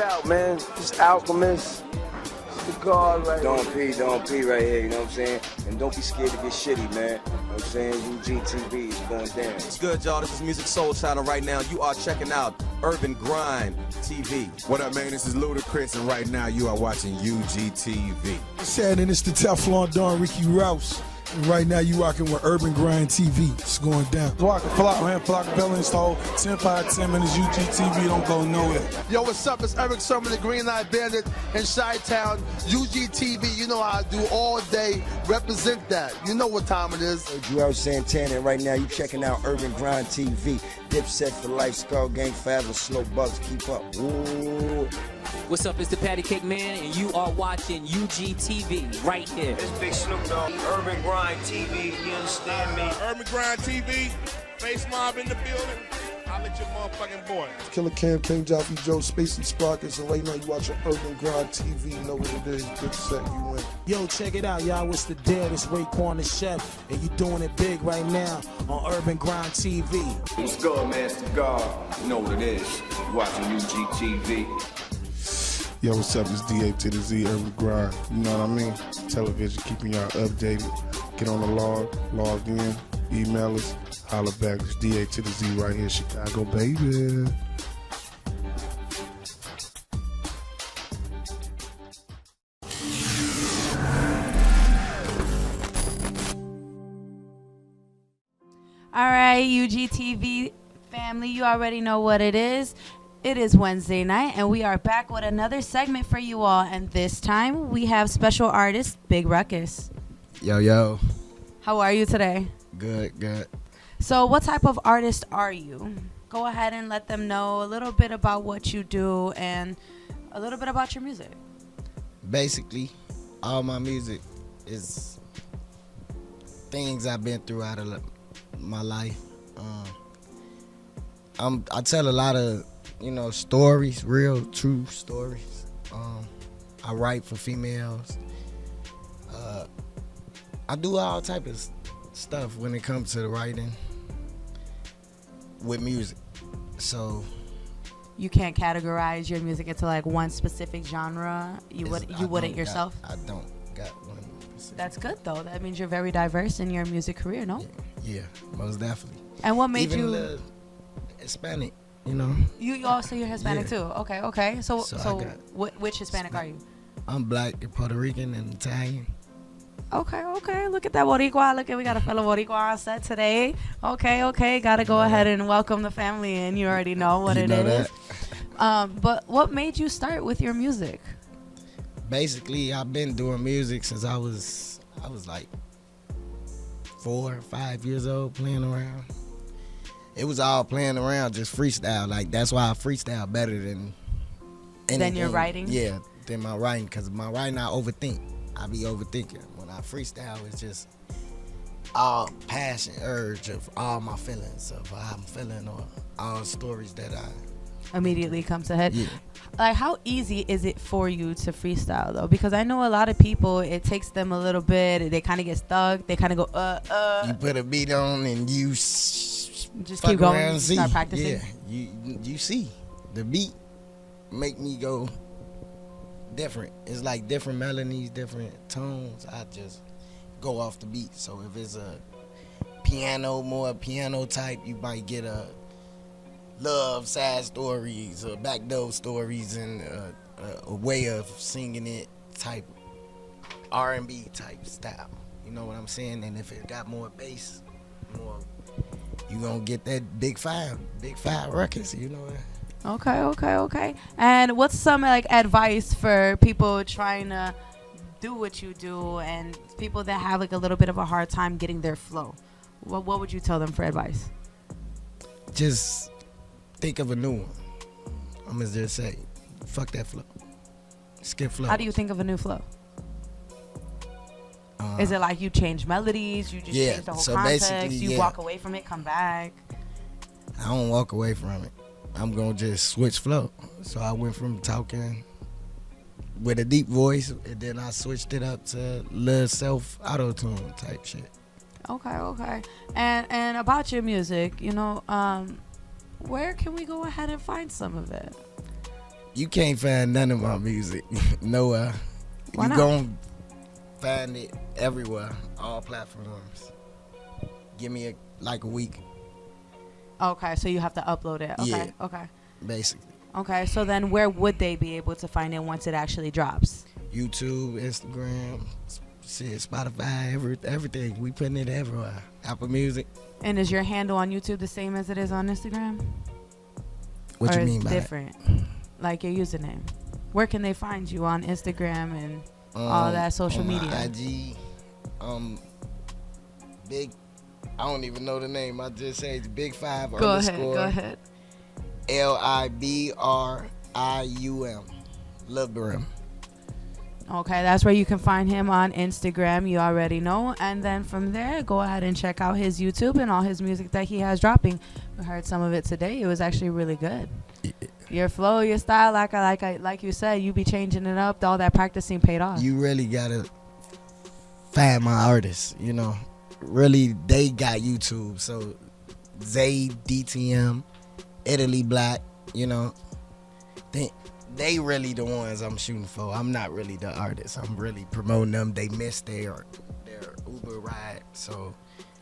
it out, man. This Alchemist. It's the God right here. Don't pee right here, you know what I'm saying? And don't be scared to get shitty, man. You know what I'm saying? UGTV is going down. What's good, y'all? This is Music Soul Channel right now. You are checking out Urban Grind TV. What up, man? This is Ludacris, and right now you are watching UGTV. Shannon, it's the Teflon Don Ricky Rouse. And right now you rocking with Urban Grind TV. It's going down. Flock, man. Flock Bell install. 10 5 10 minutes UGTV. Don't go nowhere. Yo, what's up? It's Eric Sermon, the Green Light Bandit in Chi-Town. UGTV, you know how I do all day. Represent that. You know what time it is. Joel Santana, and right now you checking out Urban Grind TV. Dipset for life, Skull Gang forever, Slow Bugs, keep up. Ooh. What's up, it's the Patty Cake Man, and you are watching UGTV right here. It's Big Snoop Dogg, Urban Grind TV, you understand me? Urban Grind TV, Face Mob in the building. I'll let your motherfucking boy. Killer Cam, King Joffrey, Joe, Spacey Sprockets, and right now you watching Urban Grind TV. You know what it is. Good set, you win. Yo, check it out, y'all. It's the dead. It's Raekwon the Chef, and you doing it big right now on Urban Grind TV. What's good, man? It's the God. You know what it is. You're watching UGTV. Yo, what's up? It's DA to the Z, Urban Grind. You know what I mean? Television, keeping y'all updated. Get on the log in, email us, holler back. It's DA to the Z right here, Chicago, baby. All right, UGTV family, you already know what it is. It is Wednesday night, and we are back with another segment for you all. And this time, we have special artist, Big Ruckuzz. Yo. How are you today? Good. So what type of artist are you? Go ahead and let them know a little bit about what you do and a little bit about your music. Basically, all my music is things I've been through out of my life. I tell a lot of stories, real, true stories. I write for females. I do all type of stuff when it comes to the writing with music. So you can't categorize your music into like one specific genre. You wouldn't yourself. I don't got one specific. That's good though. That means you're very diverse in your music career, no? Yeah, most definitely. And what made Even you the Hispanic? You know. You also you're Hispanic too. Okay. So which Hispanic are you? I'm Black and Puerto Rican and Italian. Okay. Look at that Boricua. We got a fellow Boricua on set today. Okay. Gotta go ahead and welcome the family in. You already know what it is. But what made you start with your music? Basically, I've been doing music since I was like 4 or 5 years old, playing around. It was all playing around, just freestyle. Like, that's why I freestyle better than anything. Than your writing? Yeah, than my writing. Because my writing, I overthink. I be overthinking. When I freestyle, it's just all passion, urge of all my feelings of how I'm feeling or all stories that I immediately comes to head. Yeah. Like, how easy is it for you to freestyle though? Because I know a lot of people, it takes them a little bit. They kind of get stuck. They kind of go You put a beat on and you just keep going. Start practicing. Yeah, you see the beat make me go different. It's like different melodies, different tones. I just go off the beat. So if it's a more piano type, you might get a love, sad stories, or backdoor stories, and a way of singing it type R&B type style. You know what I'm saying? And if it got more bass, you gonna get that big five records. You know what? Okay. And what's some like advice for people trying to do what you do and people that have like a little bit of a hard time getting their flow? What would you tell them for advice? Just think of a new one. I'm gonna just say, fuck that flow. Skip flow. How do you think of a new flow? Is it like you change melodies, you just change the whole context, you walk away from it, come back? I don't walk away from it. I'm gonna just switch flow. So I went from talking with a deep voice, and then I switched it up to little self auto-tune type shit. Okay. And about your music, where can we go ahead and find some of it? You can't find none of my music nowhere. Why You not? gon' find it everywhere, all platforms. Give me a week, Okay, so you have to upload it. Okay, Yeah. okay. basically. Okay, so then where would they be able to find it once it actually drops? YouTube, Instagram, shit, Spotify, everything. We putting it everywhere. Apple Music. And is your handle on YouTube the same as it is on Instagram? What Or you mean it's by that? different? Like your username. Where can they find you on Instagram and all that social on my media? IG, big. I don't even know the name. I just say it's Big 5 Go ahead, underscore go ahead. LIBRIUM. Librim. Okay, that's where you can find him on Instagram. You already know. And then from there, go ahead and check out his YouTube and all his music that he has dropping. We heard some of it today. It was actually really good. Your flow, your style, like you said, you be changing it up. All that practicing paid off. You really gotta find my artists. Really, they got YouTube. So Zay, DTM, Italy Black. They really the ones I'm shooting for. I'm not really the artist. I'm really promoting them. They missed their Uber ride. So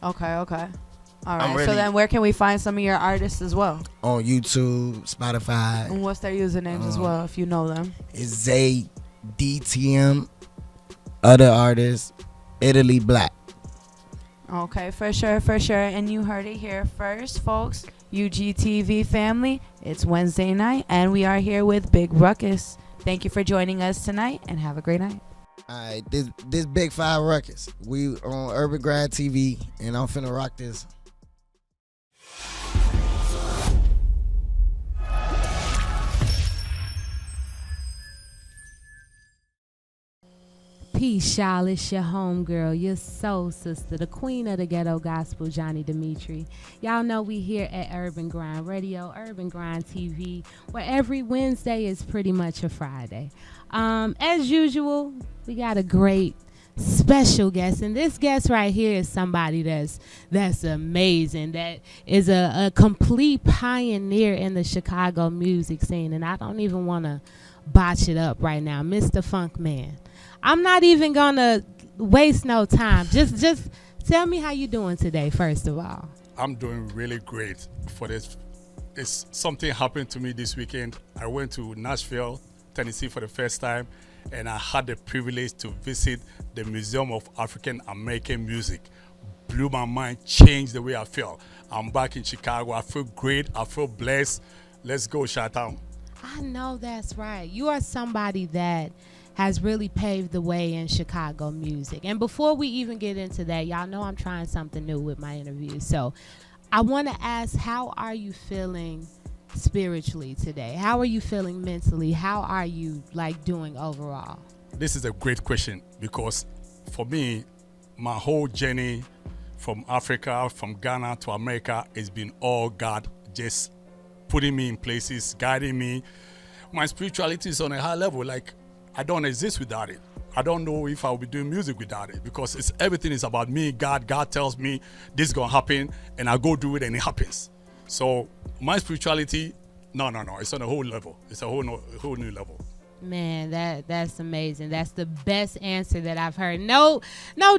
Okay. All right. really- So then where can we find some of your artists as well? on YouTube, Spotify, And what's their usernames as well, if you know them? it's Zay, DTM, other artists, Italy Black. Okay, for sure. And you heard it here first, folks. UGTV family, it's Wednesday night, and we are here with Big Ruckuzz. Thank you for joining us tonight, and have a great night. All right, this Big 5 Ruckuzz. We on Urban Grind TV, and I'm finna rock this. Peace, y'all. It's your homegirl, your soul sister, the queen of the ghetto gospel, Johni Demeatri. Y'all know we here at Urban Grind Radio, Urban Grind TV, where every Wednesday is pretty much a Friday. As usual, we got a great special guest, and this guest right here is somebody that's amazing, that is a complete pioneer in the Chicago music scene, and I don't even want to botch it up right now, Mr. Funkman. I'm not even gonna waste no time. Just tell me how you doing today, first of all. I'm doing really great for this. It's something happened to me this weekend. I went to Nashville, Tennessee for the first time, and I had the privilege to visit the Museum of African American Music. Blew my mind, changed the way I feel. I'm back in Chicago. I feel great. I feel blessed. Let's go, Chi-Town. I know that's right. You are somebody that has really paved the way in Chicago music. And before we even get into that, y'all know I'm trying something new with my interviews. So I want to ask, how are you feeling spiritually today? How are you feeling mentally? How are you doing overall? This is a great question, because for me, my whole journey from Africa, from Ghana to America, has been all God just putting me in places, guiding me. My spirituality is on a high level. I don't exist without it. I don't know if I'll be doing music without it, because everything is about me. God tells me this is gonna happen, and I go do it, and it happens. So my spirituality, no, it's on a whole level. It's a whole new level. Man, that's amazing. That's the best answer that I've heard. No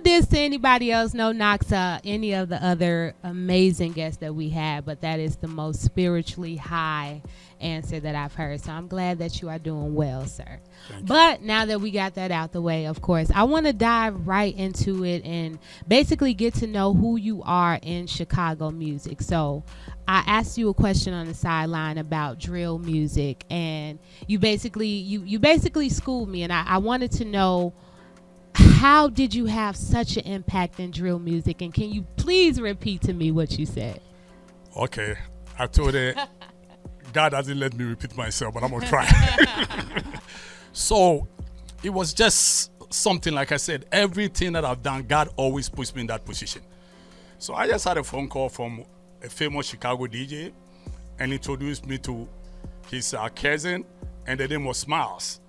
diss to anybody else, no knock to any of the other amazing guests that we had, but that is the most spiritually high answer that I've heard. So I'm glad that you are doing well, sir. But now that we got that out the way, of course, I want to dive right into it and basically get to know who you are in Chicago music. So I asked you a question on the sideline about drill music, and you basically schooled me, and I wanted to know, how did you have such an impact in drill music, and can you please repeat to me what you said? Okay, I told her, God doesn't let me repeat myself, but I'm gonna try. So it was just something, like I said, everything that I've done, God always puts me in that position. So I just had a phone call from a famous Chicago DJ, and introduced me to his cousin, and the name was Smiles,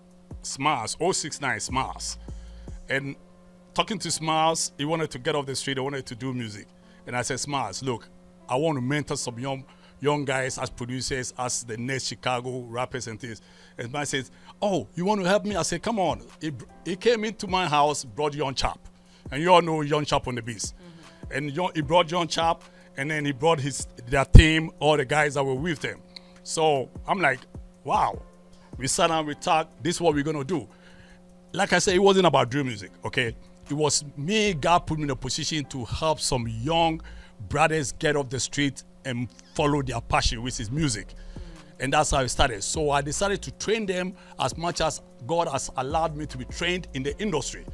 069 Smiles. And talking to Smiles, he wanted to get off the street, he wanted to do music. And I said, Smiles, look, I want to mentor some young young guys as producers, as the next Chicago rappers and things. And man says, "Oh, you want to help me?" I said, "Come on." He came into my house, brought Young Chap, and you all know Young Chap on the beats. And he brought Young Chap, and then he brought their team, all the guys that were with them. So I'm like, wow. We sat down, we talked. This is what we're gonna do. Like I said, it wasn't about drill music, okay? It was me. God put me in a position to help some young brothers get off the street and follow their passion, which is music. And that's how it started. So I decided to train them as much as God has allowed me to be trained in the industry.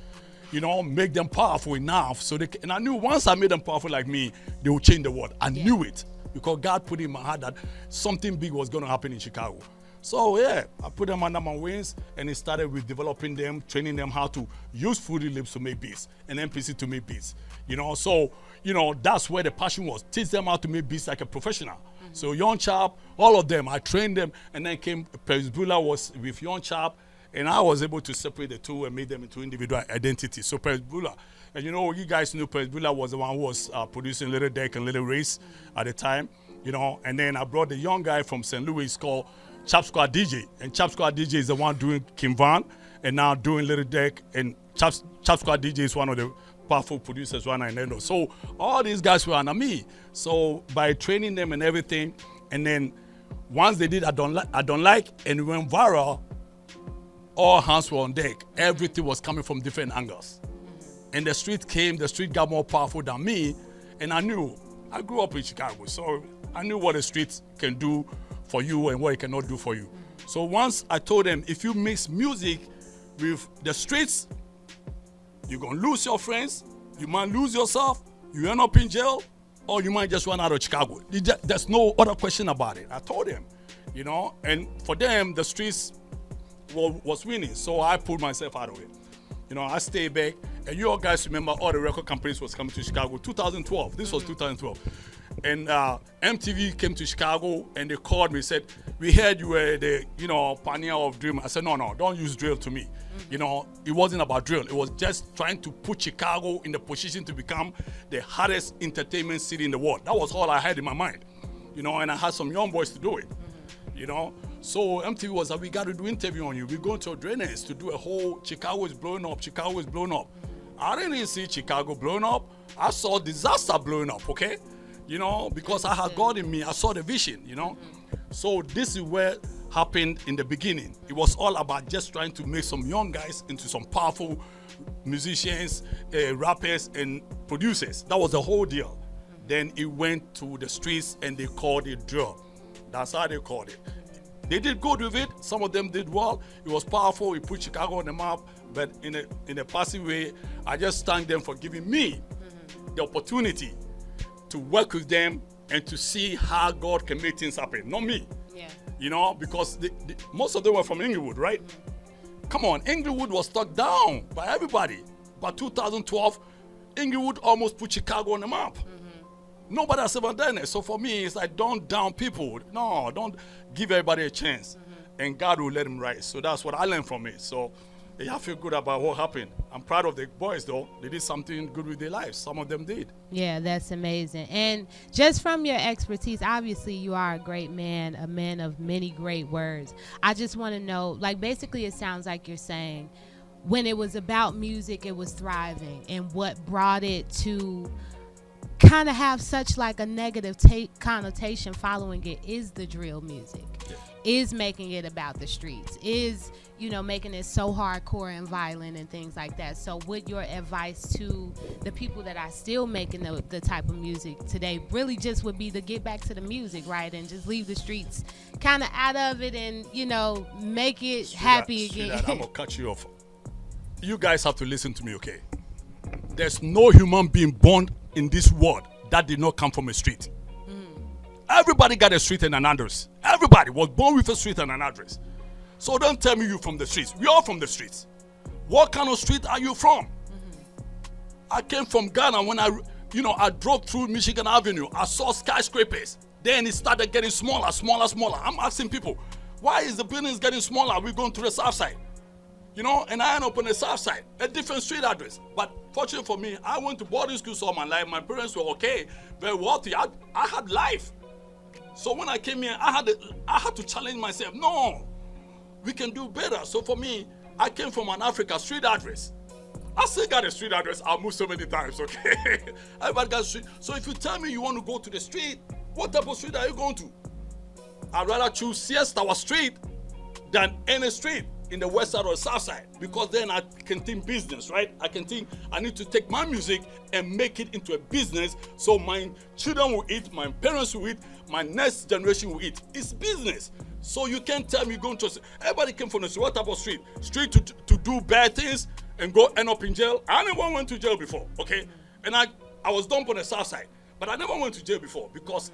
You know, make them powerful enough so they can, and I knew once I made them powerful like me, they would change the world. I knew it because God put in my heart that something big was going to happen in Chicago. So yeah, I put them under my wings, and it started with developing them, training them how to use Fruity Loops to make beats and MPC to make beats. You know, so you know that's where the passion was. Teach them how to make beats like a professional. So Young Chap, all of them, I trained them, and then came Bula was with Young Chap, and I was able to separate the two and make them into individual identities. So Bula, and you know, you guys know Bula was the one who was producing Little Deck and Little Race at the time. You know, and then I brought the young guy from St. Louis called Chap Squad DJ, and Chap Squad DJ is the one doing Kim Van, and now doing Little Deck, and Chap Squad DJ is one of the powerful producers right now in Endo. So all these guys were under me. So by training them and everything, and then once they did I don't like, and it went viral, all hands were on deck. Everything was coming from different angles. And the street got more powerful than me, and I grew up in Chicago, so I knew what the street can do for you and what it cannot do for you. So once I told them, if you mix music with the streets, you're gonna lose your friends, you might lose yourself, you end up in jail, or you might just run out of Chicago. There's no other question about it. I told them, you know, and for them, the streets was winning, so I pulled myself out of it. You know, I stayed back, and you all guys remember all the record companies was coming to Chicago, 2012, this was 2012. And MTV came to Chicago, and they called me, said, "We heard you were the, you know, pioneer of drill." I said, no, don't use drill to me. You know, it wasn't about drill. It was just trying to put Chicago in the position to become the hottest entertainment city in the world. That was all I had in my mind. You know, and I had some young boys to do it. You know, so MTV was like, "We got to do interview on you. We're going to Adrenaline to do a whole Chicago is blowing up. Chicago is blowing up." I didn't see Chicago blowing up. I saw disaster blowing up, okay? You know, because I had God in me. I saw the vision, you know. So this is where happened in the beginning. It was all about just trying to make some young guys into some powerful musicians, rappers, and producers. That was the whole deal. Then it went to the streets, and they called it drill. That's how they called it. They did good with it. Some of them did well. It was powerful. It put Chicago on the map. But in a passive way, I just thank them for giving me the opportunity to work with them and to see how God can make things happen, not me. Yeah. You know, because most of them were from Inglewood, right? Come on, Inglewood was stuck down by everybody. By 2012, Inglewood almost put Chicago on the map. Nobody has ever done it. So for me, it's like, don't down people. No, don't give everybody a chance. And God will let them rise. So that's what I learned from it. So yeah, I feel good about what happened. I'm proud of the boys, though. They did something good with their lives. Some of them did. Yeah, that's amazing. And just from your expertise, obviously you are a great man, a man of many great words. I just want to know, like, basically it sounds like you're saying when it was about music, it was thriving. And what brought it to kind of have such like a negative connotation following it is the drill music, is making it about the streets, is, you know, making it so hardcore and violent and things like that. So would your advice to the people that are still making the type of music today really just would be to get back to the music, right? And just leave the streets kind of out of it and, you know, make it happy again. I'm going to cut you off. You guys have to listen to me, okay? There's no human being born in this world that did not come from a street. Everybody got a street and an address. Everybody was born with a street and an address. So don't tell me you're from the streets. We are from the streets. What kind of street are you from? I came from Ghana. When I drove through Michigan Avenue, I saw skyscrapers. Then it started getting smaller, smaller, smaller. I'm asking people, why is the buildings getting smaller? We're going to the south side. You know, and I end up on the south side, a different street address. But fortunately for me, I went to boarding school all my life. My parents were okay, very wealthy. I had life. So when I came here, I had to challenge myself. No, we can do better. So for me, I came from an Africa street address. I still got a street address. I've moved so many times, okay? Everybody got a street. So if you tell me you want to go to the street, what type of street are you going to? I'd rather choose Siesta Street than any street in the west side or the south side, because then I can think business, right? I can think I need to take my music and make it into a business so my children will eat, my parents will eat, my next generation will eat. It's business. So you can't tell me you're going to, everybody came from the street. What type of street? Street to do bad things and go end up in jail. I never went to jail before, okay? And I was dumped on the south side, but I never went to jail before because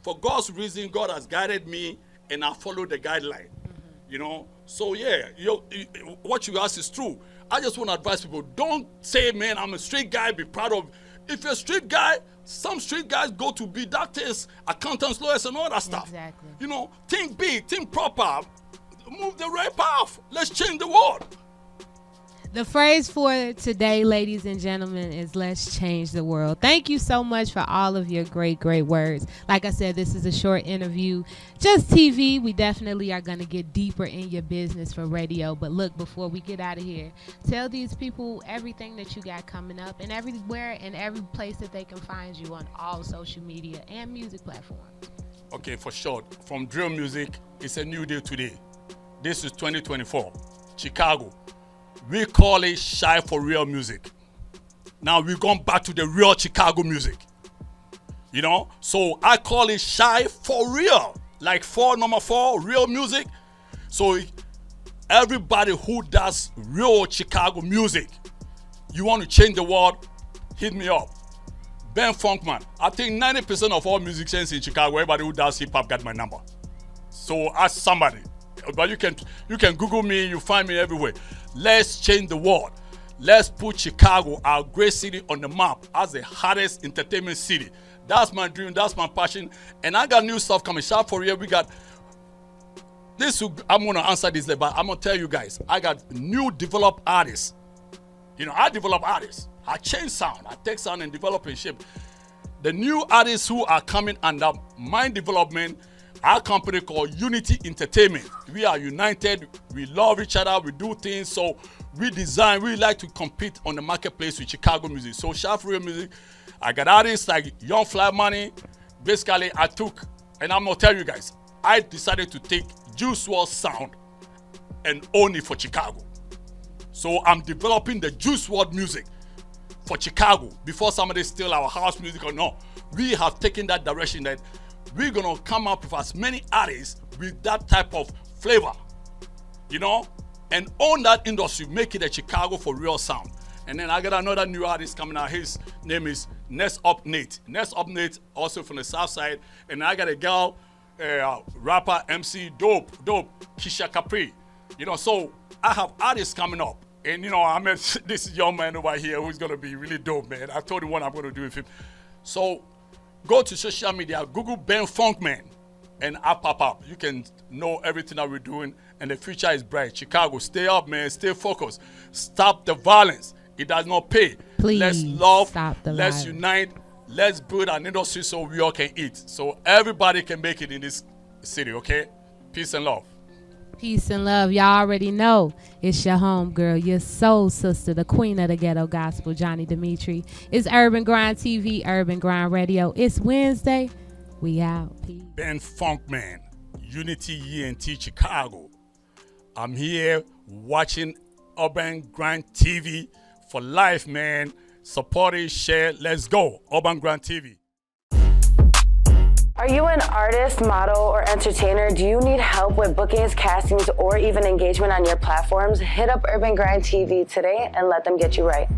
for God's reason, God has guided me and I followed the guideline, you know? So yeah, what you ask is true. I just want to advise people, don't say, man, I'm a street guy, be proud of. If you're a street guy, some street guys go to be doctors, accountants, lawyers, and all that stuff. Exactly. You know, think big, think proper, move the right path. Let's change the world. The phrase for today, ladies and gentlemen, is let's change the world. Thank you so much for all of your great, great words. Like I said, this is a short interview, just TV. We definitely are going to get deeper in your business for radio. But look, before we get out of here, tell these people everything that you got coming up and everywhere and every place that they can find you on all social media and music platforms. Okay, for short, from drill music, it's a new day today. This is 2024, Chicago. We call it Shy for Real music. Now we're going back to the real Chicago music. You know? So I call it Shy for Real. Like number 4, real music. So everybody who does real Chicago music, you want to change the world, hit me up. Ben Funkman. I think 90% of all musicians in Chicago, everybody who does hip hop got my number. So ask somebody. But you can Google me, you find me everywhere. Let's change the world. Let's put Chicago, our great city, on the map as the hottest entertainment city. That's my dream, that's my passion. And I got new stuff coming. Sharp for real, we got this. I'm gonna answer this later, but I'm gonna tell you guys, I got new developed artists. You know, I develop artists. I change sound, I take sound and develop and shape. The new artists who are coming under my development, our company called Unity Entertainment. We are united, we love each other, we do things, so we like to compete on the marketplace with Chicago music. So Sharp Real Music, I got artists like Young Fly Money. Basically, and I'm gonna tell you guys, I decided to take Juice WRLD sound and own it for Chicago. So I'm developing the Juice WRLD music for Chicago before somebody steal our house music or no. We have taken that direction that we're gonna come up with as many artists with that type of flavor, you know, and own that industry, make it a Chicago for real sound. And then I got another new artist coming out. His name is Nest Up Nate. Nest Up Nate, also from the south side. And I got a girl, rapper, MC, dope, Keisha Capri. You know, so I have artists coming up. And you know, I met this young man over here who's gonna be really dope, man. I told him what I'm gonna do with him. So go to social media, Google Ben Funkman, and I pop up. You can know everything that we're doing, and the future is bright. Chicago, stay up, man. Stay focused. Stop the violence. It does not pay. Please let's love. Stop the let's violence. unite. Let's build an industry so we all can eat. So everybody can make it in this city, okay? Peace and love. Peace and love. Y'all already know it's your home girl, your soul sister, the queen of the ghetto gospel, Johni Demeatri. It's Urban Grind TV, Urban Grind Radio. It's Wednesday. We out. Peace. Ben Funkman, Unity ENT Chicago. I'm here watching Urban Grind TV for life, man. Support it, share. Let's go. Urban Grind TV. Are you an artist, model, or entertainer? Do you need help with bookings, castings, or even engagement on your platforms? Hit up Urban Grind TV today and let them get you right.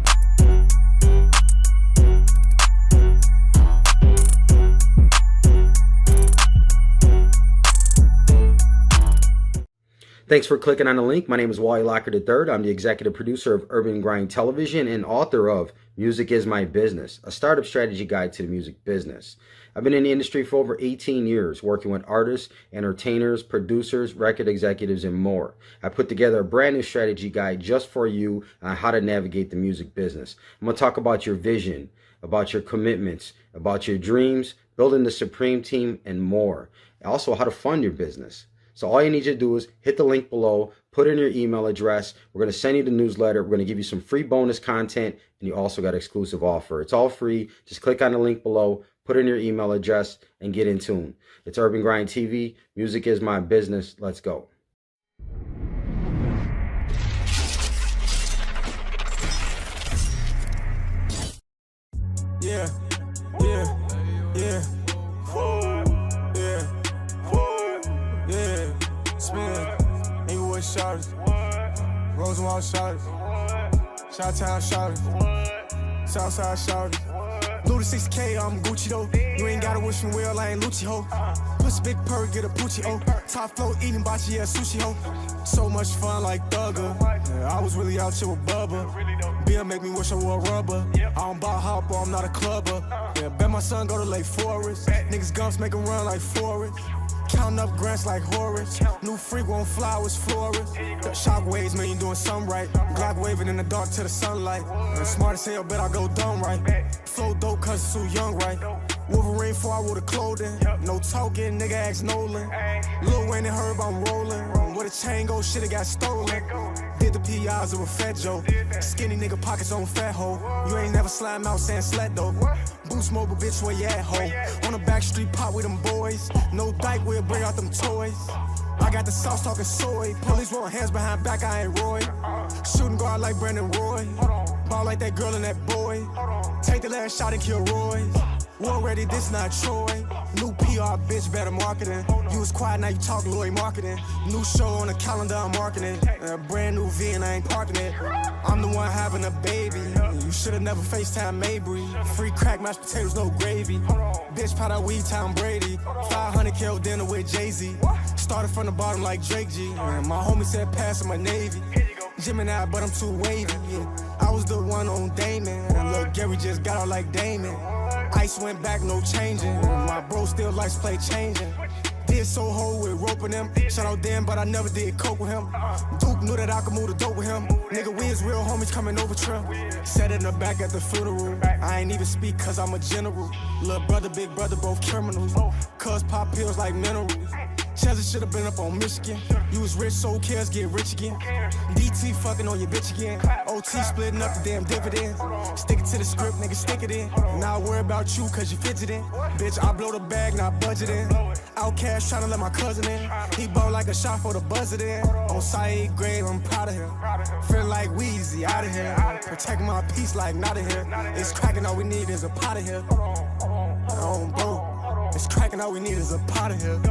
Thanks for clicking on the link. My name is Valle III. I'm the executive producer of Urban Grind Television and author of Music is My Business, a startup strategy guide to the music business. I've been in the industry for over 18 years, working with artists, entertainers, producers, record executives, and more. I put together a brand new strategy guide just for you on how to navigate the music business. I'm going to talk about your vision, about your commitments, about your dreams, building the Supreme team, and more. Also, how to fund your business. So all you need to do is hit the link below, put in your email address. We're going to send you the newsletter. We're going to give you some free bonus content, and you also got exclusive offer. It's all free. Just click on the link below, put in your email address, and get in tune. It's Urban Grind TV. Music is my business. Let's go. Yeah, yeah, yeah. Spin, Inglewood shotters, Rosenwald shotters, Chi-Town shotters, Southside shotters. Blue to 6K, I'm Gucci though. You ain't gotta wish me well, I ain't Lucci ho. Pussy big purr, get a poochie oh. Top flow, eating bachi, yeah, sushi ho. So much fun like Thugger. Yeah, I was really out here with Bubba. Bill make me wish I wore rubber. I don't buy hopper, I'm not a clubber. Yeah, bet my son go to Lake Forest. Niggas gumps make him run like Forest. Counting up grants like Horace. New freak won't flowers, florist. The shockwaves, man, you doing something right. Glock waving in the dark to the sunlight. And smart as hell, bet I go dumb right. Flow dope cause it's too young, right? Wolverine for with the clothing. No talking, nigga ask Nolan. Lil Wayne and Herb, I'm rolling. Where the chain go, shit, it got stolen. Did the PIs of a fat Joe. Skinny nigga pockets on fat hoe. You ain't never slime out saying slut though. Boost mobile, bitch, where you at, ho? On the back street, pop with them boys. No dyke, we'll bring out them toys. I got the sauce talking soy. Police want hands behind back, I ain't Roy. Shooting guard like Brandon Roy. Ball like that girl and that boy. Take the last shot and kill Roy. War ready, this not Troy. New PR, bitch, better marketing. You was quiet, now you talk Lloyd marketing. New show on the calendar, I'm marketing. Brand new V and I ain't parking it. I'm the one having a baby. You should've never FaceTime Mabry. Free crack, mashed potatoes, no gravy. Bitch, pot out weed, Tom Brady. 500 kill dinner with Jay-Z. Started from the bottom like Drake G. My homie said pass in my Navy. Gemini, but I'm too wavy. I was the one on Damon. Look, Gary just got out like Damon. Ice went back, no changing. My bro still likes play changing. Did Soho with roping him. Shout out Dan, but I never did coke with him. Duke knew that I could move the dope with him. Nigga, we is real homies coming over trim. Sat in the back at the funeral. I ain't even speak cause I'm a general. Little brother, big brother, both criminals. Cuz pop pills like minerals. Chelsea should've been up on Michigan. You was rich, so cares get rich again. DT fucking on your bitch again. OT splitting up the damn dividends. Stick it to the script, nigga, stick it in. Now I worry about you cause you fidgeting. Bitch, I blow the bag, not budgeting. Outcast tryna let my cousin in. He bought like a shot for the buzzer in. On Saeed grave, I'm proud of him. Feel like Weezy, out of here. Protect my peace like not of here. It's cracking, all we need is a pot of here. Oh, bro. It's cracking, all we need is a pot of here.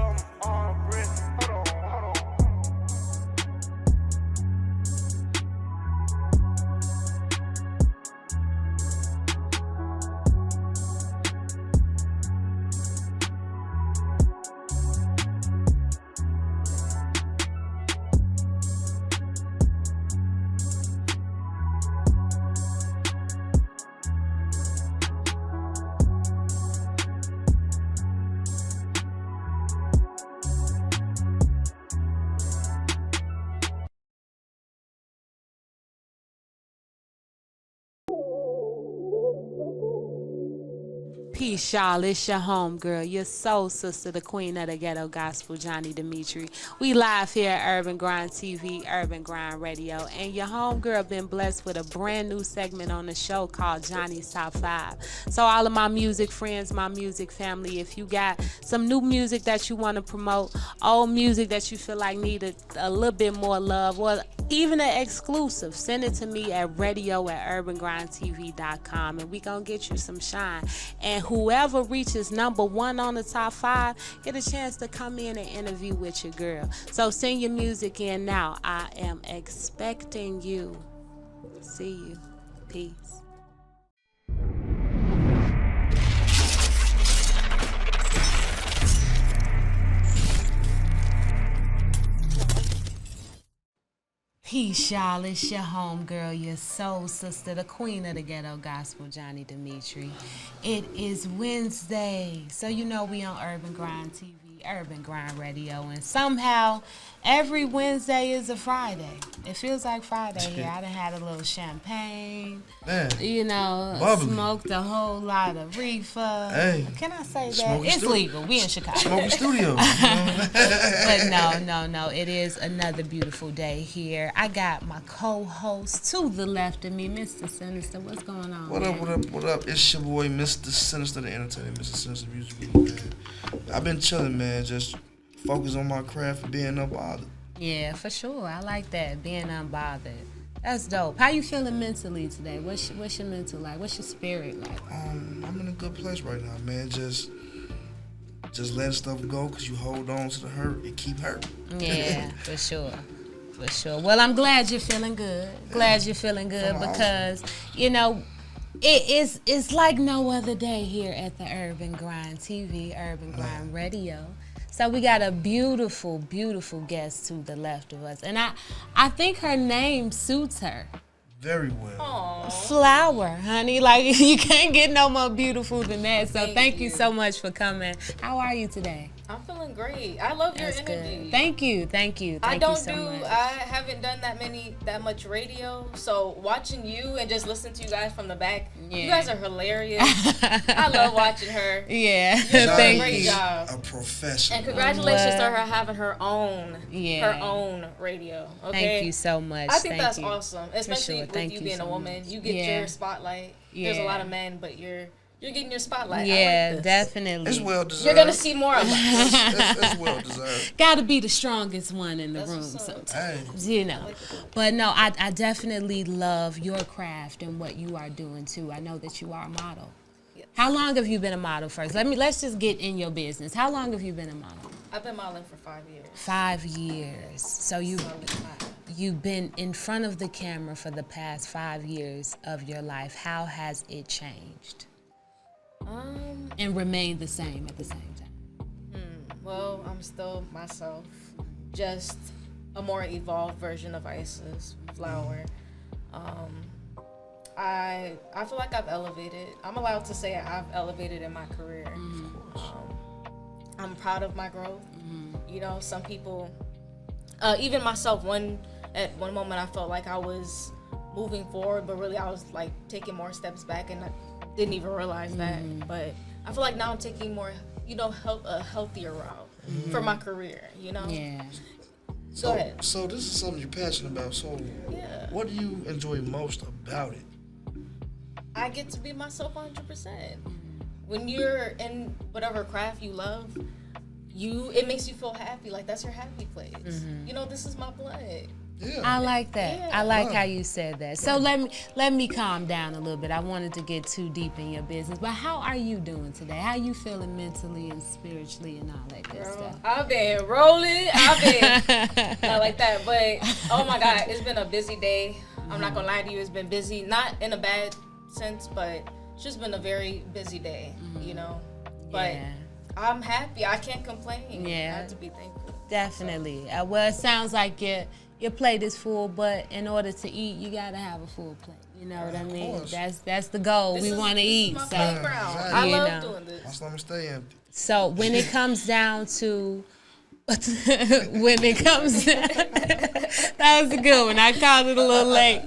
Peace, y'all. It's your homegirl, your soul sister, the queen of the ghetto gospel, Johni Demeatri. We live here at Urban Grind TV, Urban Grind Radio, and your homegirl been blessed with a brand new segment on the show called Johnny's Top 5. So all of my music friends, my music family, if you got some new music that you want to promote, old music that you feel like needed a little bit more love, or even an exclusive, send it to me at radio@urbangrindtv.com, and we gonna get you some shine. And whoever reaches #1 on the top 5 get a chance to come in and interview with your girl. So send your music in now. I am expecting you. See you. Peace. Peace, y'all. It's your homegirl, your soul sister, the queen of the ghetto gospel, Johni Demeatri. It is Wednesday, so you know we on Urban Grind TV, Urban Grind Radio, and somehow Every Wednesday is a Friday. It feels like Friday here. I done had a little champagne. Man, you know, bubbly. Smoked a whole lot of reefer. Hey, can I say that? Smoky It's legal. We in Chicago. Smoky studio. But no. It is another beautiful day here. I got my co-host to the left of me, Mr. Sinista. What's going on? What up? It's your boy, Mr. Sinista, the entertainer, Mr. Sinista Music Group, man. I've been chilling, man. Just focus on my craft and being unbothered. Yeah, for sure. I like that, being unbothered. That's dope. How you feeling mentally today? What's your mental like? What's your spirit like? I'm in a good place right now, man. Just letting stuff go, because you hold on to the hurt, it keep hurting. Yeah, for sure. Well, I'm glad you're feeling good. Because, you know, it's like no other day here at the Urban Grind TV, Urban Grind Radio. So we got a beautiful, beautiful guest to the left of us. And I think her name suits her. Very well. Aww. Flower, honey. Like, you can't get no more beautiful than that. So thank you so much for coming. How are you today? I'm feeling great. I love your energy. Good. Thank you. I haven't done that much radio. So watching you and just listening to you guys from the back, you guys are hilarious. I love watching her. Yeah. You're doing a great job. A professional. And congratulations to her having her own radio. Okay. Thank you so much. I think that's awesome, especially with you being so a woman. much. You get your spotlight. There's a lot of men, but you're getting your spotlight. Yeah, I like definitely. It's well deserved. You're gonna see more of us. It's well deserved. Got to be the strongest one in the room sometimes, you know. But no, I definitely love your craft and what you are doing too. I know that you are a model. Yes. How long have you been a model first? Let's just get in your business. How long have you been a model? I've been modeling for 5 years. 5 years. So you've been in front of the camera for the past 5 years of your life. How has it changed? And remained the same at the same time? Well, I'm still myself, just a more evolved version of Isis Flower. I feel like I've elevated. I'm allowed to say I've elevated in my career. I'm proud of my growth. You know, some people, even myself, at one moment I felt like I was moving forward, but really I was like taking more steps back, and I didn't even realize that. But I feel like now I'm taking more, a healthier route for my career, Yeah. Go ahead. So this is something you're passionate about. So what do you enjoy most about it? I get to be myself 100%. When you're in whatever craft you love, it makes you feel happy. Like, that's your happy place. This is my blood. Yeah. I like that. Yeah. I like how you said that. So let me calm down a little bit. I wanted to get too deep in your business, but how are you doing today? How you feeling mentally and spiritually and all that good stuff? I've been rolling. Not like that, but oh my God, it's been a busy day. I'm not gonna lie to you, it's been busy, not in a bad sense, but it's just been a very busy day, But I'm happy. I can't complain. Yeah. I have to be thankful. Definitely. Well, it sounds like your plate is full, but in order to eat, you gotta have a full plate. You know what I mean? That's the goal. We want to eat. This is my playground. I love doing this. Let's let me stay empty. So when it comes down to, that was a good one. I called it a little late.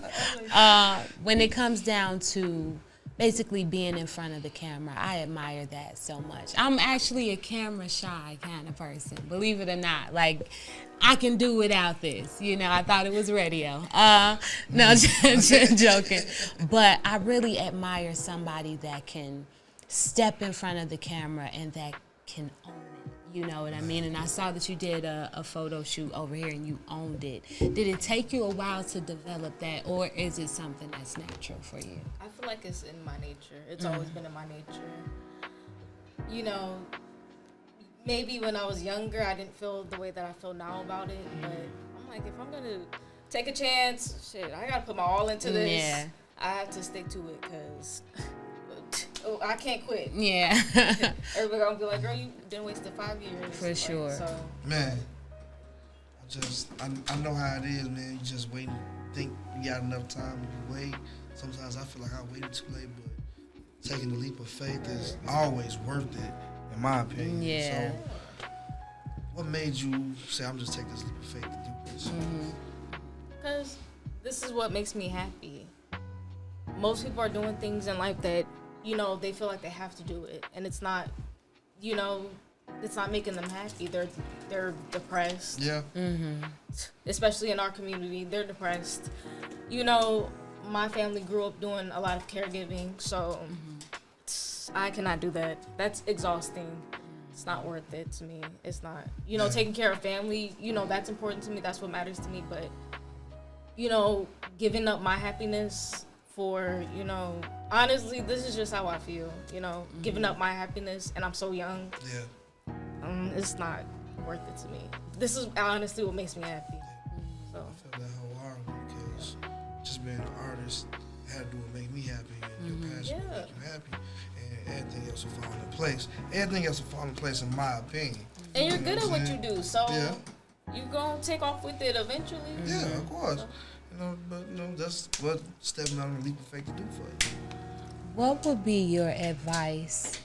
When it comes down to basically being in front of the camera, I admire that so much. I'm actually a camera shy kind of person, believe it or not. Like, I can do without this. I thought it was radio. No, just joking. But I really admire somebody that can step in front of the camera and that can own it. You know what I mean? And I saw that you did a photo shoot over here and you owned it. Did it take you a while to develop that, or is it something that's natural for you? I feel like it's in my nature. It's always been in my nature. Maybe when I was younger, I didn't feel the way that I feel now about it. But I'm like, if I'm going to take a chance, I got to put my all into this. Yeah. I have to stick to it because I can't quit. Yeah. Everybody going to be like, girl, you done wasted 5 years. For sure. So. Man, I know how it is, man. You just wait and think you got enough time to wait. Sometimes I feel like I waited too late, but taking the leap of faith is always worth it, in my opinion. Yeah. So What made you say, I'm just taking this leap of faith to do this? Because this is what makes me happy. Most people are doing things in life that, you know, they feel like they have to do it. And it's not, you know, it's not making them happy. They're depressed. Yeah. Especially in our community, they're depressed. You know, my family grew up doing a lot of caregiving, so I cannot do that. That's exhausting. It's not worth it to me. It's not. You know, taking care of family, you know, that's important to me. That's what matters to me. But, you know, giving up my happiness for, you know, honestly, this is just how I feel. You know, giving up my happiness, and I'm so young. Yeah. It's not worth it to me. This is honestly what makes me happy. So. I feel that wholeheartedly because just being an artist had to do what make me happy, and your passion will make you happy. Everything else will fall into place. Everything else will fall into place, in my opinion. And you're good at what you do, so you're gonna take off with it eventually. Yeah, of course. You know, but you know that's what stepping out on a leap of faith to do for you. What would be your advice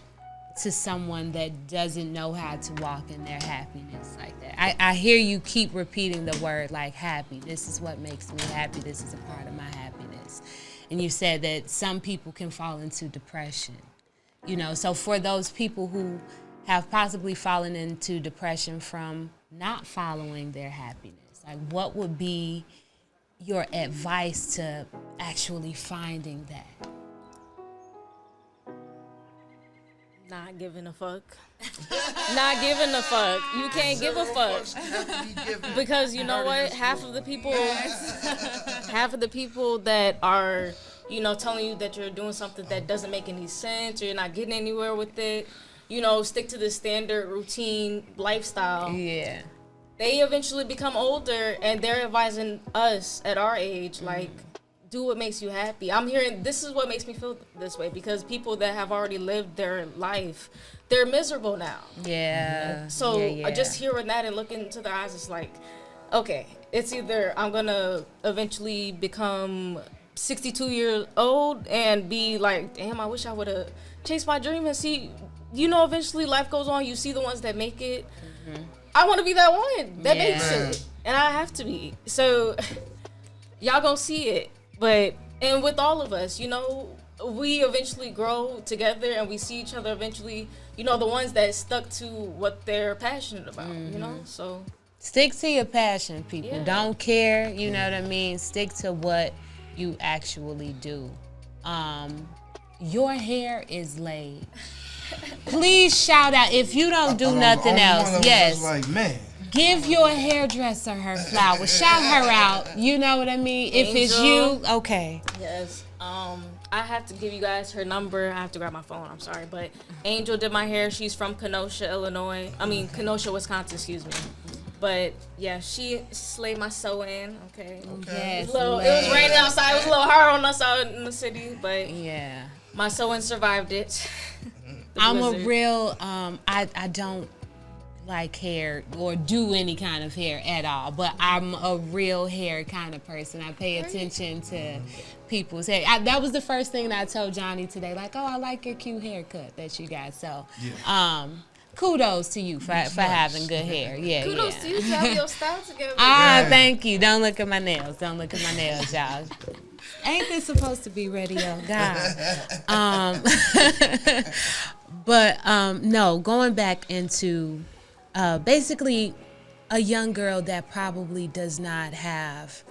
to someone that doesn't know how to walk in their happiness like that? I hear you keep repeating the word like happy. This is what makes me happy. This is a part of my happiness. And you said that some people can fall into depression. You know, so for those people who have possibly fallen into depression from not following their happiness, like what would be your advice to actually finding that? Not giving a fuck. Not giving a fuck. You can't give a fuck. Because you know what? Half of the people that are, you know, telling you that you're doing something that doesn't make any sense or you're not getting anywhere with it, you know, stick to the standard routine lifestyle. Yeah. They eventually become older and they're advising us at our age, like, do what makes you happy. I'm hearing this is what makes me feel this way because people that have already lived their life, they're miserable now. Yeah. So just hearing that and looking into their eyes, it's like, okay, it's either I'm gonna eventually become 62 years old and be like, damn, I wish I would have chased my dream and see, you know, eventually life goes on. You see the ones that make it. I want to be that one that makes it, and I have to be. So y'all gonna see it. But, and with all of us, you know, we eventually grow together and we see each other eventually, you know, the ones that stuck to what they're passionate about, you know, so. Stick to your passion, people. Yeah. Don't care, you know what I mean? Stick to what you actually do. Your hair is laid. Please shout out, if you don't do nothing else, yes. Like, man. Give your hairdresser her flowers. Shout her out. You know what I mean? If it's you, okay. Yes. I have to give you guys her number. I have to grab my phone. I'm sorry, but Angel did my hair. She's from Kenosha, Illinois. Kenosha, Wisconsin. Excuse me. But yeah, she slayed my sewing. Okay. Yes. It was raining outside. It was a little hard on us out in the city, but yeah, my sewing survived it. I'm a real. I don't like hair or do any kind of hair at all, but I'm a real hair kind of person. I pay attention to people's hair. That was the first thing that I told Johni today, like, oh, I like your cute haircut that you got. So kudos to you for having good hair. Yeah, kudos to you to have your style together. Thank you. Don't look at my nails, y'all. Ain't this supposed to be radio? God. But no, going back into basically a young girl that probably does not have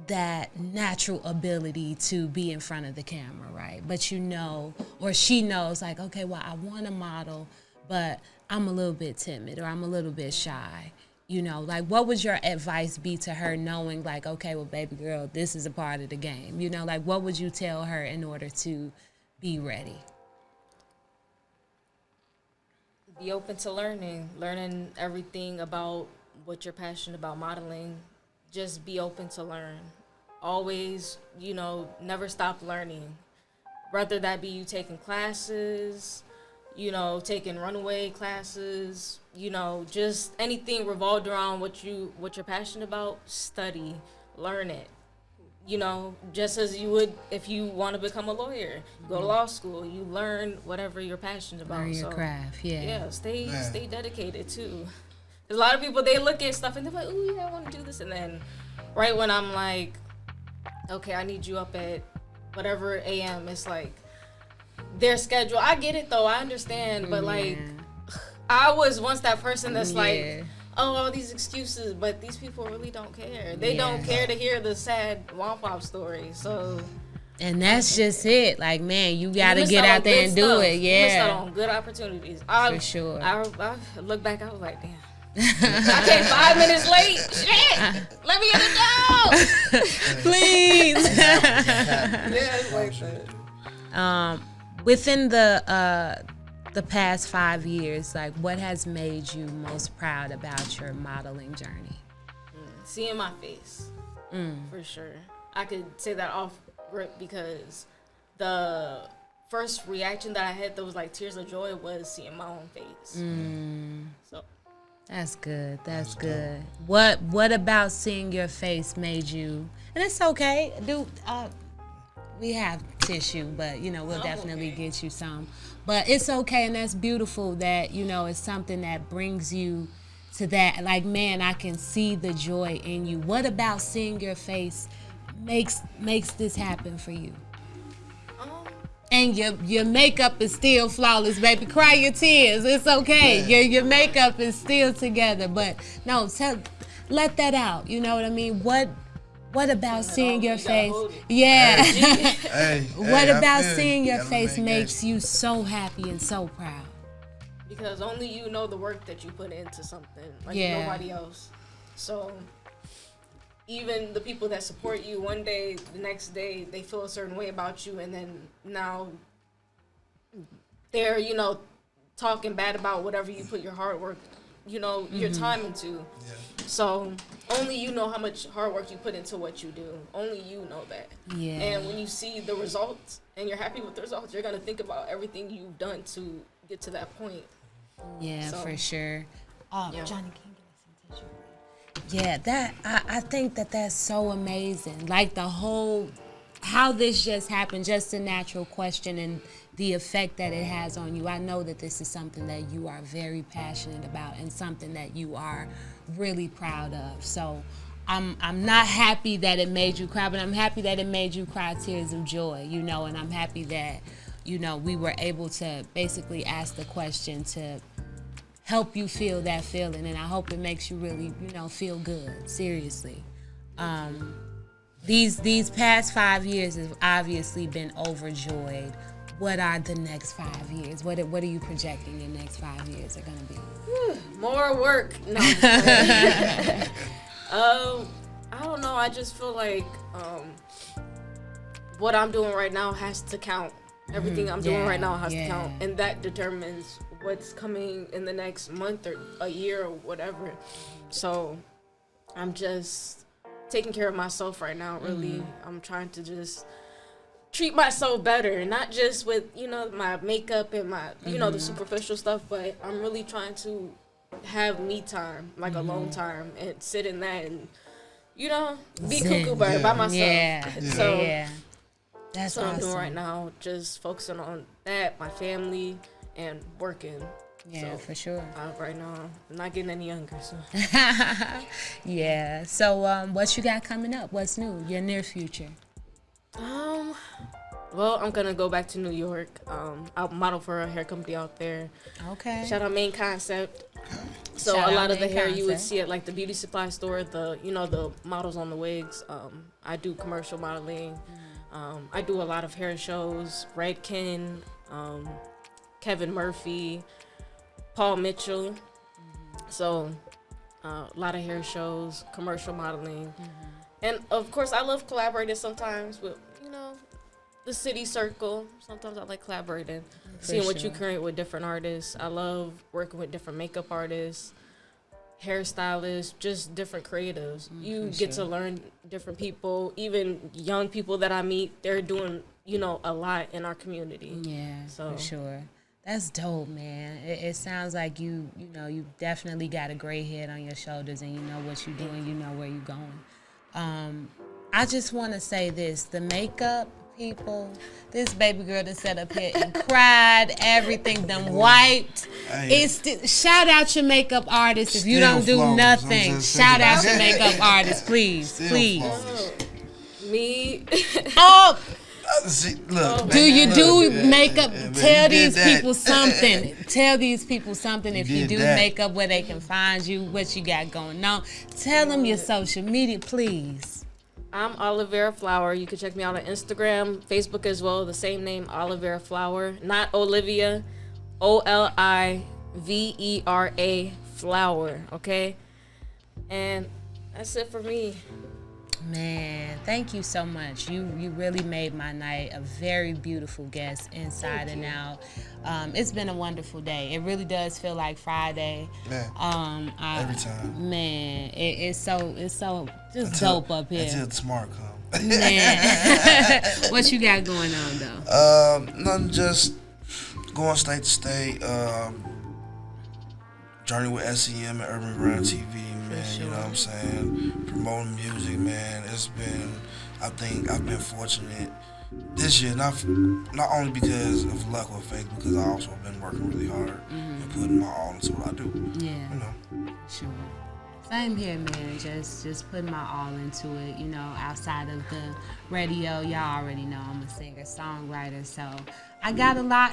that natural ability to be in front of the camera, right? But you know, or she knows, like, okay, well, I want to model, but I'm a little bit timid or I'm a little bit shy. You know, like, what would your advice be to her, knowing, like, okay, well, baby girl, this is a part of the game? You know, like, what would you tell her in order to be ready? Be open to learning everything about what you're passionate about, modeling. Just be open to learn. Always, you know, never stop learning. Whether that be you taking classes, you know, taking runway classes, you know, just anything revolved around what you're passionate about, study, learn it. You know, just as you would if you want to become a lawyer, go to law school, you learn whatever you're passionate about. Learn your craft, Yeah, stay dedicated too. A lot of people, they look at stuff and they're like, "Ooh, yeah, I want to do this," and then right when I'm like, "Okay, I need you up at whatever a.m." It's like their schedule. I get it though, I understand, but like I was once that person that's like, "Oh, all these excuses," but these people really don't care. They don't care to hear the sad womp-womp story. So. And that's just it. Like, man, you gotta get out there and do it. Yeah. You missed out on good opportunities. For sure. I look back, I was like, damn. I came 5 minutes late. Shit. Let me in the door. Please. Yeah, it's like that. Within the past 5 years, like, what has made you most proud about your modeling journey? Seeing my face. For sure. I could say that off rip because the first reaction that I had that was like tears of joy was seeing my own face. So that's good. That's good. What about seeing your face made you? And it's okay. We have tissue, but we'll definitely get you some. But it's okay, and that's beautiful that it's something that brings you to that. Like, man, I can see the joy in you. What about seeing your face makes this happen for you? And your makeup is still flawless, baby. Cry your tears. It's okay. Your makeup is still together. But no, let that out. You know what I mean? What about seeing your face? Yeah. What about seeing your face makes you so happy and so proud? Because only you know the work that you put into something. Like nobody else. So even the people that support you one day, the next day, they feel a certain way about you, and then now they're, talking bad about whatever you put your hard work, your time into. So only you know how much hard work you put into what you do. Only you know that. Yeah. And when you see the results and you're happy with the results, you're going to think about everything you've done to get to that point. Yeah, so, for sure. Johni, can you get some tissue? Yeah, I think that's so amazing. Like how this just happened, just a natural question and the effect that it has on you. I know that this is something that you are very passionate about and something that you are really proud of. So I'm not happy that it made you cry, but I'm happy that it made you cry tears of joy, and I'm happy that, we were able to basically ask the question to help you feel that feeling, and I hope it makes you really, feel good. Seriously, these past 5 years have obviously been overjoyed. What are the next 5 years? What are you projecting your next 5 years are gonna be? More work. No. I don't know. I just feel like what I'm doing right now has to count. Everything I'm doing right now has to count, and that determines what's coming in the next month or a year or whatever. So I'm just taking care of myself right now, really. I'm trying to just treat myself better, not just with, my makeup and my, the superficial stuff, but I'm really trying to have me time, like alone time, and sit in that and, be cuckoo bird by myself. That's what awesome. I'm doing right now, just focusing on that, my family, and working. Yeah, for sure. Right now, I'm not getting any younger, so. Yeah. So, what you got coming up? What's new? Your near future? Well, I'm gonna go back to New York. I'll model for a hair company out there. Okay. Shout out Main Concept. So a lot of the hair you would see at like the beauty supply store, the models on the wigs. I do commercial modeling. I do a lot of hair shows. Redken, Kevin Murphy, Paul Mitchell. So a lot of hair shows, commercial modeling. And of course I love collaborating sometimes with, the city circle. Sometimes I like collaborating, seeing what you create with different artists. I love working with different makeup artists, hairstylists, just different creatives. You get to learn different people, even young people that I meet. They're doing, a lot in our community. Yeah, for sure. That's dope, man. It sounds like you definitely got a gray head on your shoulders, and you know what you're doing, you know where you're going. I just want to say this: the makeup, people. This baby girl that sat up here and cried, everything done wiped. Shout out your makeup artist if you don't do nothing. Shout out your makeup artist, please, please. Me. Oh. See, look, do you do makeup? Tell these people something. Tell these people something if you do makeup, where they can find you, what you got going on. Tell them your social media, please. I'm Olivera Flower. You can check me out on Instagram, Facebook as well. The same name, Olivera Flower. Not Olivia. Olivera Flower. Okay? And that's it for me. Man, thank you so much. You really made my night. A very beautiful guest inside and out. It's been a wonderful day. It really does feel like Friday. Man, every time. Man, it's so just dope up here. Until tomorrow come. Man, what you got going on though? Nothing. Just going state to state. Journey with SEM and Urban Grind TV. Man, you know what I'm saying? Promoting music, man. It's been, I think I've been fortunate this year, not only because of luck or fate, because I also been working really hard and putting my all into what I do. Yeah. You know. Sure. Same here, man. Just putting my all into it. You know, outside of the radio, y'all already know I'm a singer, songwriter, so I got a lot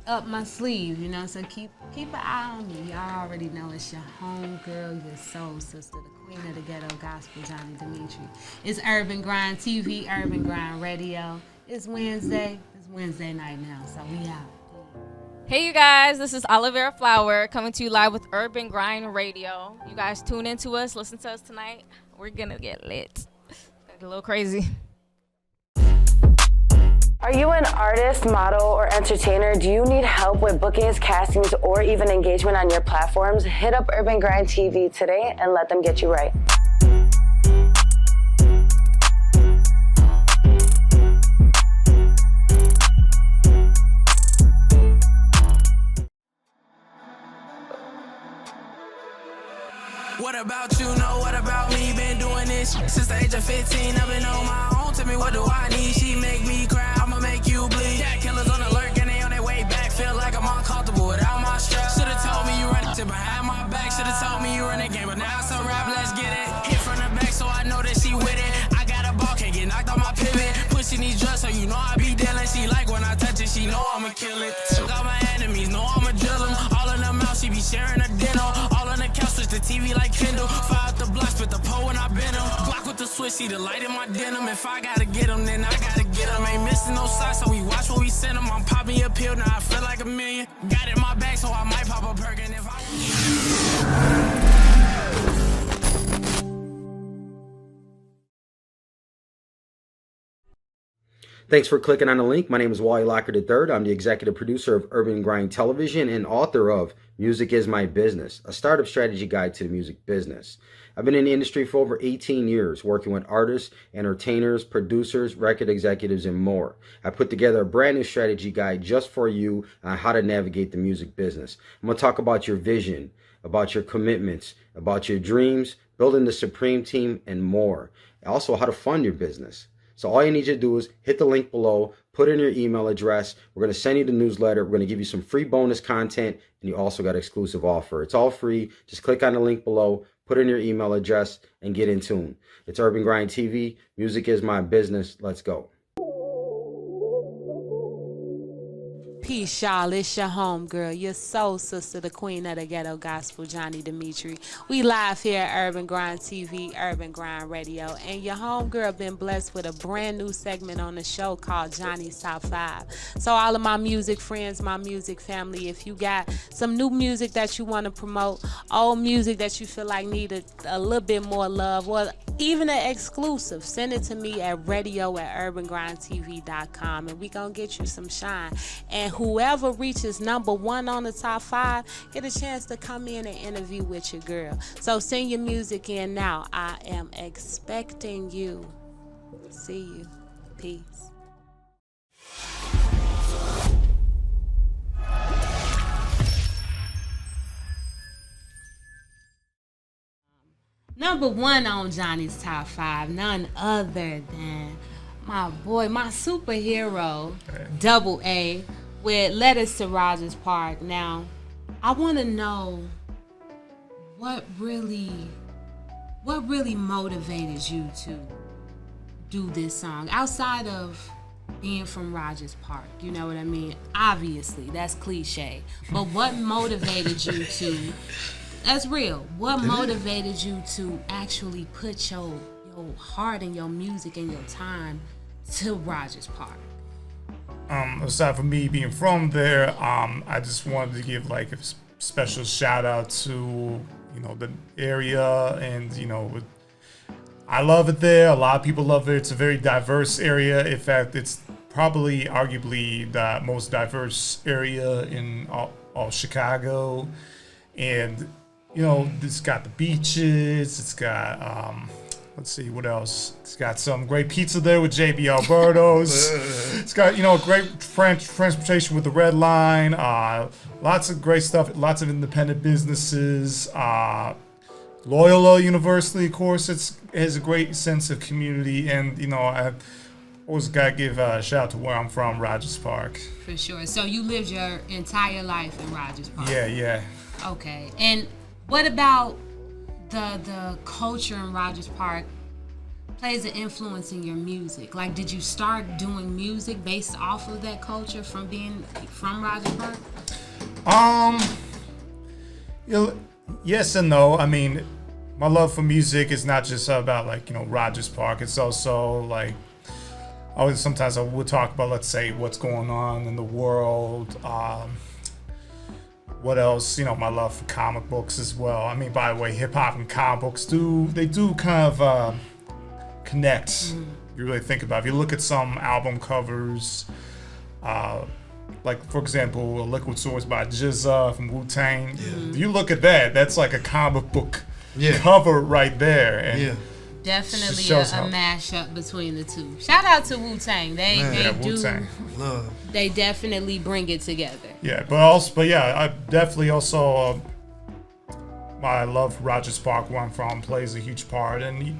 up my sleeve, you know, so keep an eye on me. Y'all already know it's your home girl, your soul sister, the queen of the ghetto gospel, Johni Demeatri. It's Urban Grind TV, Urban Grind Radio. It's Wednesday. It's Wednesday night now, so we out. Hey, you guys, this is Olivera Flower coming to you live with Urban Grind Radio. You guys tune into us, listen to us tonight. We're gonna get lit. Get a little crazy. Are you an artist, model, or entertainer? Do you need help with bookings, castings, or even engagement on your platforms? Hit up Urban Grind TV today and let them get you right. What about you? Know what about me? Been doing this since the age of 15. I've been on my own. Tell me what do I need? She make me cry. I'ma make you bleed. Cat killers on the lurk and they on their way back. Feel like I'm uncomfortable without my strap. Should've told me you run to behind my back. Should've told me you run the game, but now it's a rap. Let's get it. Hit from the back, so I know that she with it. I got a ball, can't get knocked on my pivot. Pushing these drugs, so you know I be dealing. She like when I touch it, she know I'ma kill it. Took out my enemies, know I'ma drill them. All in the mouth, she be sharing a dinner. All on the couch, switch the TV like Kindle. Fire out the block, spit the pole when I bend them. Block with the switch, see the light in my denim. If I gotta get them, then I gotta get them. Ain't missing no shots, so we watch what we send them. I'm popping a pill, now I feel like a million. Got it in my bag, so I might pop a Perkin if I... Thanks for clicking on the link. My name is Valle III. I'm the executive producer of Urban Grind Television and author of Music is My Business, a startup strategy guide to the music business. I've been in the industry for over 18 years, working with artists, entertainers, producers, record executives, and more. I put together a brand new strategy guide just for you on how to navigate the music business. I'm going to talk about your vision, about your commitments, about your dreams, building the supreme team, and more. Also, how to fund your business. So all you need to do is hit the link below, put in your email address. We're going to send you the newsletter. We're going to give you some free bonus content, and you also got exclusive offer. It's all free. Just click on the link below, put in your email address, and get in tune. It's Urban Grind TV. Music is my business. Let's go. Peace, y'all. It's your home girl, your soul sister, the queen of the ghetto gospel, Johni Demeatri. We live here at Urban Grind TV, Urban Grind Radio, and your home girl been blessed with a brand new segment on the show called Johnny's Top 5. So all of my music friends, my music family, if you got some new music that you want to promote, old music that you feel like need a little bit more love, or even an exclusive, send it to me at radio@urbangrindtv.com, and we gonna get you some shine. And whoever reaches #1 on the top 5 get a chance to come in and interview with your girl. So send your music in now. I am expecting you. See you. Peace. #1 on Johnny's Top 5, none other than my boy, my superhero, Double A, with Letters to Rogers Park. Now, I want to know what really motivated you to do this song outside of being from Rogers Park. You know what I mean? Obviously, that's cliche. But what motivated you to? That's real. What motivated you to actually put your heart and your music and your time to Rogers Park? Aside from me being from there, I just wanted to give like a special shout out to the area, and I love it there. A lot of people love it. It's a very diverse area. In fact, it's probably arguably the most diverse area in all Chicago, and it's got the beaches. It's got let's see what else. It's got some great pizza there with JB Alberto's. It's got great transportation with the Red Line. Lots of great stuff. Lots of independent businesses. Loyola University, of course, has a great sense of community, and I always gotta give a shout out to where I'm from, Rogers Park. For sure. So you lived your entire life in Rogers Park? Yeah. Okay. And what about the culture in Rogers Park plays an influence in your music? Like, did you start doing music based off of that culture from being from Rogers Park? Yes and no. I mean, my love for music is not just about Rogers Park. It's also like sometimes I would talk about, let's say, what's going on in the world. What else? My love for comic books as well. I mean, by the way, hip hop and comic books do kind of connect. You really think about it. If you look at some album covers, like for example, Liquid Swords by GZA from Wu-Tang. If you look at that, that's like a comic book cover right there. And definitely a mashup between the two. Shout out to Wu-Tang. They do. Wu-Tang. Love. They definitely bring it together. Yeah, but I definitely also my love for Rogers Park, where I'm from, plays a huge part, and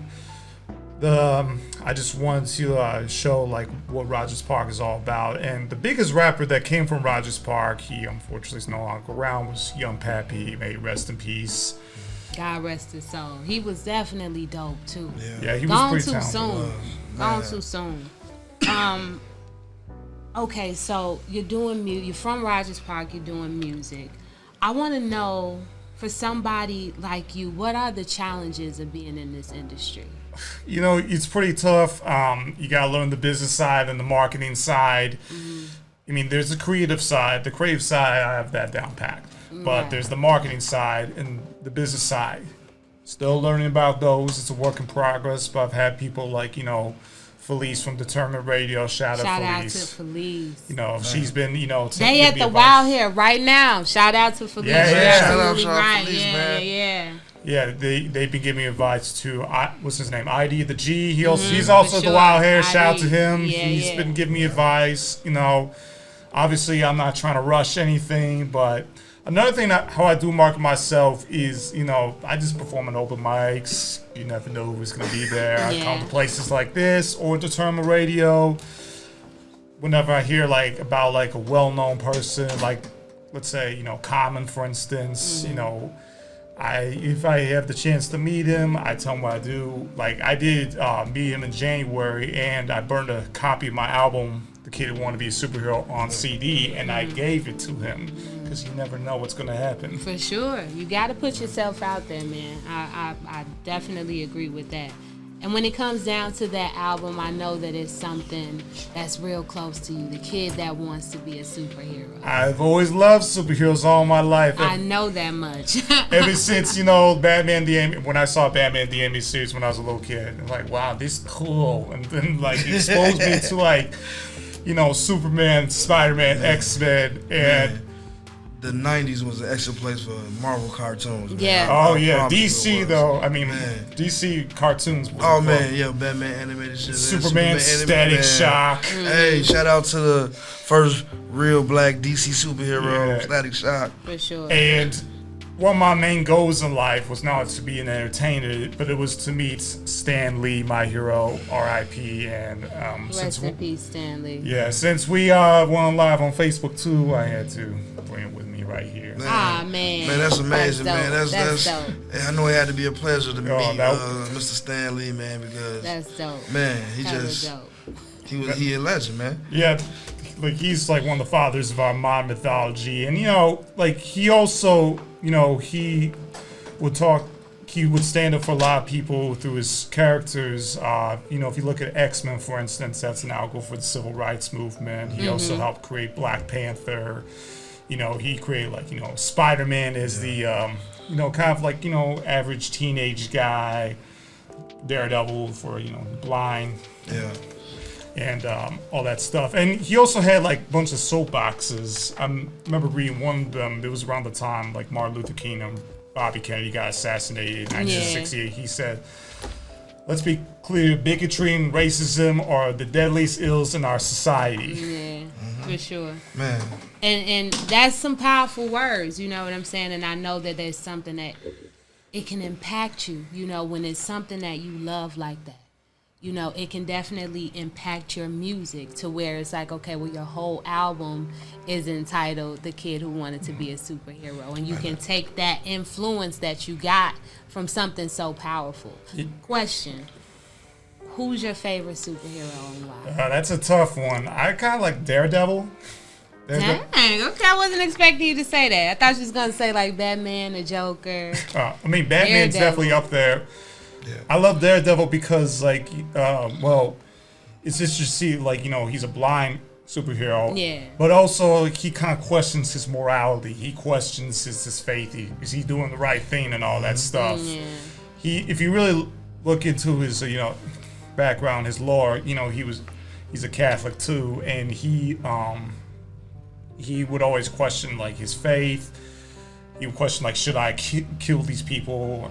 I just wanted to show like what Rogers Park is all about. And the biggest rapper that came from Rogers Park, he unfortunately is no longer around, was Young Pappy. May he rest in peace. God rest his soul. He was definitely dope too. Yeah, he was pretty talented. Gone too soon. Okay, so you're doing music. You're from Rogers Park. You're doing music. I want to know, for somebody like you, what are the challenges of being in this industry? It's pretty tough. You gotta learn the business side and the marketing side. I mean, there's the creative side. The creative side, I have that down packed. But there's the marketing side and the business side. Still learning about those. It's a work in progress. But I've had people like, Felice from Determined Radio. Shout out to Felice. She's been, they at the Wild here right now. Shout out to Felice. Yeah. Shout out to right. Felice, man. Yeah, they've been giving me advice to what's his name, ID the G. He's also the Wild Hair. Shout out to him. He's been giving me advice. Obviously I'm not trying to rush anything, but another thing how I do market myself is I just perform in open mics. You never know who's gonna be there. I come to places like this or Determined Radio. Whenever I hear about a well-known person, like let's say Common, for instance, if I have the chance to meet him, I tell him what I do. Like I did meet him in January, and I burned a copy of my album, The Kid Who Wanted to Be a Superhero, on CD, and I gave it to him because you never know what's going to happen. For sure. You got to put yourself out there, man. I definitely agree with that. And when it comes down to that album, I know that it's something that's real close to you, the kid that wants to be a superhero. I've always loved superheroes all my life. I know that much. Ever since, Batman the when I saw Batman the Animated Series when I was a little kid, I'm like, wow, this is cool. And then it exposed me to Superman, Spider-Man, X-Men, and the 90s was an extra place for Marvel cartoons, man. Yeah. Oh, yeah. DC, though. I mean, DC cartoons. Batman animated shit. Superman, Static Shock. Hey, shout out to the first real black DC superhero, Static Shock. For sure. And one of my main goals in life was not to be an entertainer, but it was to meet Stan Lee, my hero, R.I.P. And Rest in peace, Stan Lee. Yeah, since we went live on Facebook too, I had to bring it with me right here. Man, man, that's amazing, man. That's dope. I know it had to be a pleasure to meet that- Mr. Stan Lee, man, because That's dope. man, he Kinda just dope. he a legend, man. Yeah, like he's like one of the fathers of our modern mythology, and you know, like he also, you know, he would stand up for a lot of people through his characters. You know, if you look at X-Men, for instance, that's an algo for the civil rights movement. He also helped create Black Panther. You know, he created like, you know, Spider-Man is the, you know, kind of like, you know, average teenage guy. Daredevil for, you know, blind. Yeah. And all that stuff. And he also had like a bunch of soapboxes. I remember reading one of them. It was around the time like Martin Luther King and Bobby Kennedy got assassinated in 1968. He said, let's be clear, bigotry and racism are the deadliest ills in our society. Yeah, for sure. Man. And that's some powerful words, you know what I'm saying? And I know that there's something that it can impact you, you know, when it's something that you love like that. You know, it can definitely impact your music to where it's like, okay, well, your whole album is entitled The Kid Who Wanted to Be a Superhero. And you can take that influence that you got from something so powerful. Question, who's your favorite superhero and why? That's a tough one. I kind of like Daredevil. Dang, okay, I wasn't expecting you to say that. I thought you was going to say like Batman, the Joker. I mean, Batman's definitely up there. Yeah. I love Daredevil because, like, well, it's just you see, like, you know, he's a blind superhero. Yeah. But also, he kind of questions his morality. He questions his faith. Is he doing the right thing and all that stuff? Yeah. If you really look into his, you know, background, his lore, you know, he's a Catholic too, and he would always question like his faith. He would question like, should I kill these people?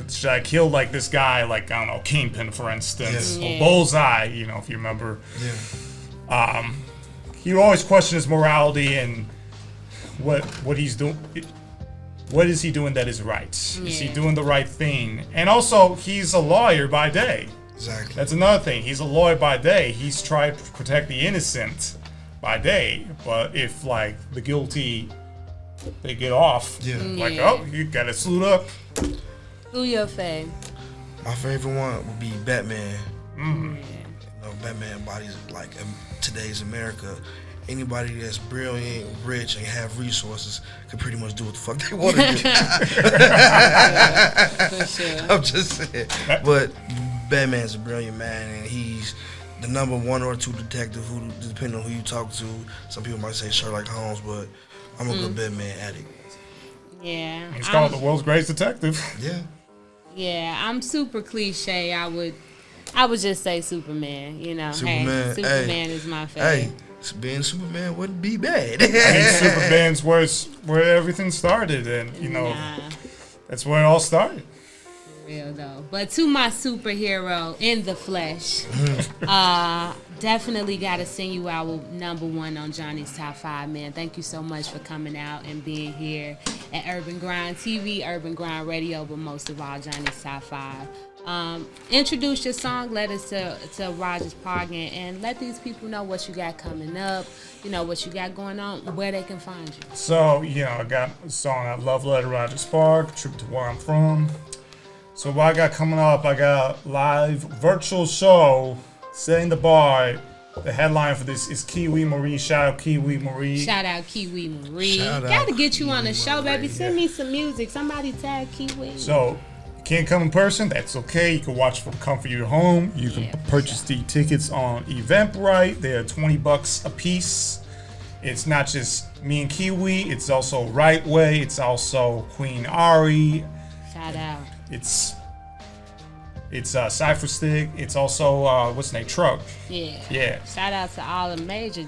Should I kill like this guy, like, I don't know, Kingpin, for instance, or Bullseye, you know, if you remember. Yeah. He would always question his morality and what he's doing. What is he doing that is right? Yeah. Is he doing the right thing? And also, he's a lawyer by day. Exactly. That's another thing. He's a lawyer by day. He's trying to protect the innocent by day. But if like the guilty, they get off, like, oh, you gotta suit up. Who your fave? My favorite one would be Batman. Mm-hmm. You know, Batman embodies like today's America. Anybody that's brilliant, rich, and have resources can pretty much do what the fuck they want to do. For sure. I'm just saying. But Batman's a brilliant man, and he's the #1 or 2 detective who, depending on who you talk to, some people might say Sherlock Holmes, but I'm a good Batman addict. Yeah. He's called the world's greatest detective. Yeah. Yeah, I'm super cliche. I would just say Superman, you know. Superman, hey, Superman is my favorite. Hey, being Superman wouldn't be bad. I mean, Superman's where everything started, and you know, that's where it all started. For real though. But to my superhero in the flesh, definitely gotta sing you our #1 on Johnny's Top 5, man. Thank you so much for coming out and being here at Urban Grind TV, Urban Grind Radio, but most of all, Johnny's Top 5. Introduce your song, let us to Rogers Park, and let these people know what you got coming up, you know, what you got going on, where they can find you. So, you know, I got a song I Love Letter Rogers Park, tribute to where I'm from. So what I got coming up, I got a live virtual show, Setting the Bar. The headline for this is Kiwi Marie. Shout out Kiwi Marie. Shout out Kiwi Marie. Gotta get you on the show, baby. Send me some music. Somebody tag Kiwi. So, you can't come in person, that's okay. You can watch from the comfort of your home. You can purchase the tickets on Eventbrite. They're $20 a piece. It's not just me and Kiwi. It's also Right Way. It's also Queen Ari. Shout out. It's Cypher Stick. It's also what's his name? Truck. Yeah. Shout out to all the major,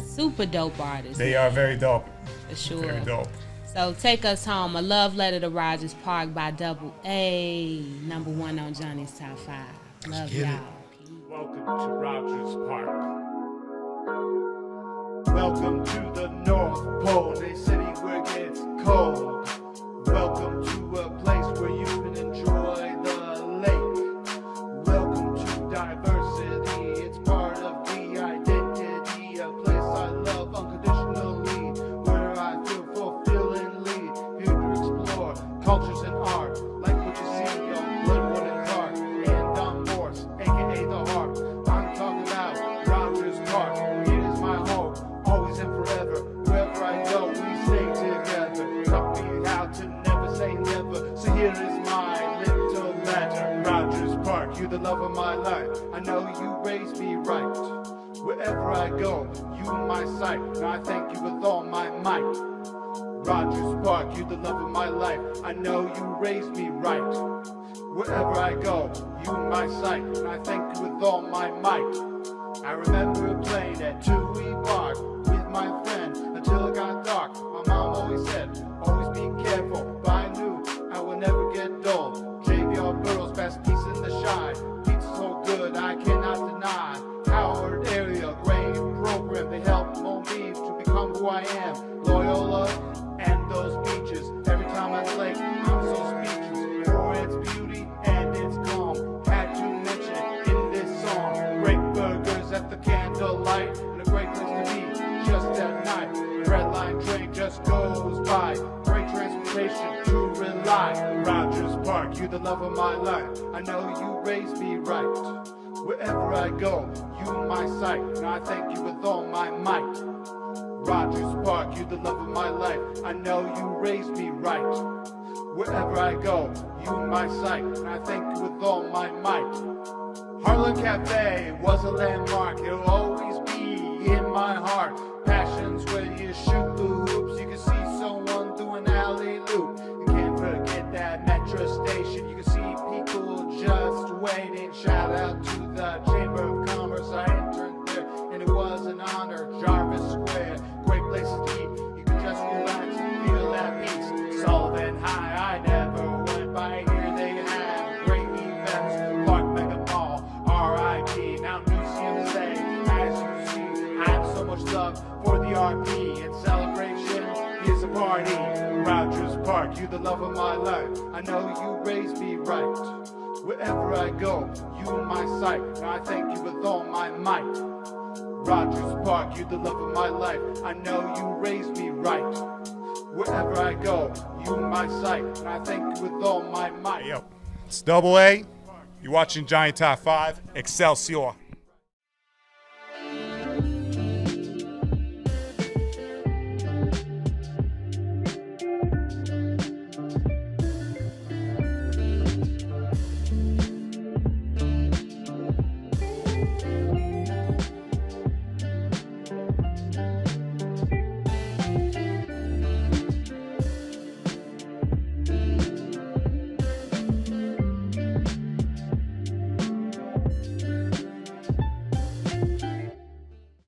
super dope artists. They are very dope. For sure. Very dope. So take us home. A Love Letter to Rogers Park by Double A. #1 on Johnny's Top 5. Love y'all. Welcome to Rogers Park. Welcome to the North Pole, a city where it gets cold. Welcome to a place where you can enjoy the lake. Welcome to diversity, it's part of the identity. A place I love unconditionally, where I feel fulfillingly. Here to explore cultures and art, like what you see on Glenwood and Park, and on Morse, aka the Heart. I'm talking about Rogers Park. It is my home, always and forever. Wherever I go, we stay together. Taught me how to never say never. So here is my little letter. Rogers Park, you're the love of my life. I know you raised me right. Wherever I go, you my sight. And I thank you with all my might. Rogers Park, you're the love of my life. I know you raised me right. Wherever I go, you my sight. And I thank you with all my might. I remember playing at Tui Park with my friend until it got dark. My mom always said, always be careful, but I knew I would never get dull. JBR Burroughs, best piece in the shy. Pizza so good, I cannot deny. Howard area, great program, they helped mold me to become who I am. Loyola and those beaches, every time I play, I'm so speechless for its beauty and its calm. Had to mention it in this song. Great burgers at the candlelight, and a great place to be just at night. Red line train just goes by, great transportation to rely. Rogers Park, you the love of my life. I know you raised me right. Wherever I go, you my sight, and I thank you with all my might. Rogers Park, you the love of my life. I know you raised me right. Wherever I go, you my sight, and I thank you with all my might. Harlan Cafe was a landmark, it'll always be in my heart. Passions where you shoot the hoops, you can see someone do an alley loop. You can't forget that metro station, you can see people just waiting. Shout out to the Chamber of Commerce, I interned there, and it was an honor. Jarvis Square, great place to eat, you can just relax and feel at peace. Sullivan High, I never went by here, they have great events. Park Mega Mall, RIP, now New CMSA. As you see, I have so much love for the RP, and celebration is a party. Rogers Park, you the love of my life. I know you raised me right. Wherever I go, you my sight, and I thank you with all my might. Rogers Park, you the love of my life. I know you raised me right. Wherever I go, you my sight, and I thank you with all my might. Yo, it's Double A. You're watching Giant Top 5. Excelsior.